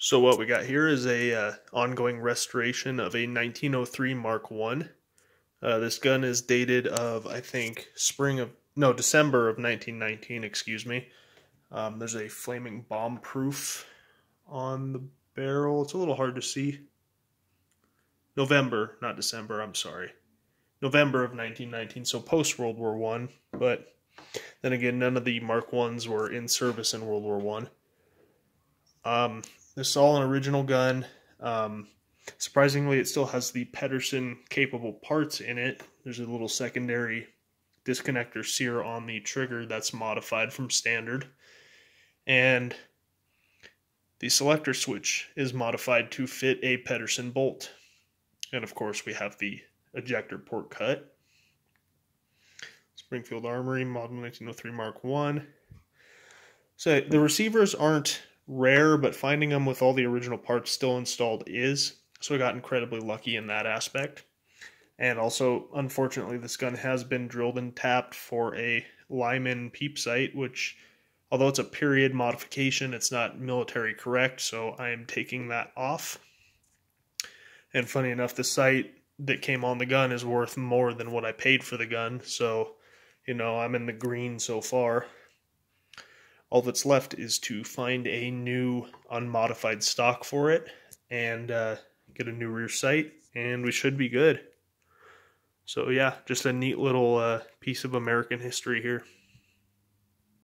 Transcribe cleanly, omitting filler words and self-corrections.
So what we got here is a ongoing restoration of a 1903 Mark I. This gun is dated of, I think, December of 1919, excuse me. There's a flaming bomb proof on the barrel. It's a little hard to see. November, not December, I'm sorry. November of 1919, so post-World War I. But then again, none of the Mark Is were in service in World War I. This is all an original gun. Surprisingly, it still has the Pedersen capable parts in it. There's a little secondary disconnector sear on the trigger that's modified from standard. And the selector switch is modified to fit a Pedersen bolt. And of course, we have the ejector port cut. Springfield Armory, model 1903 Mark I. So the receivers aren't rare, but finding them with all the original parts still installed is. So I got incredibly lucky in that aspect. And also, unfortunately, this gun has been drilled and tapped for a Lyman peep sight, which, although it's a period modification, it's not military correct, so I am taking that off. And funny enough, the sight that came on the gun is worth more than what I paid for the gun, so, you know, I'm in the green so far. All that's left is to find a new unmodified stock for it and get a new rear sight, and we should be good. So yeah, just a neat little piece of American history here.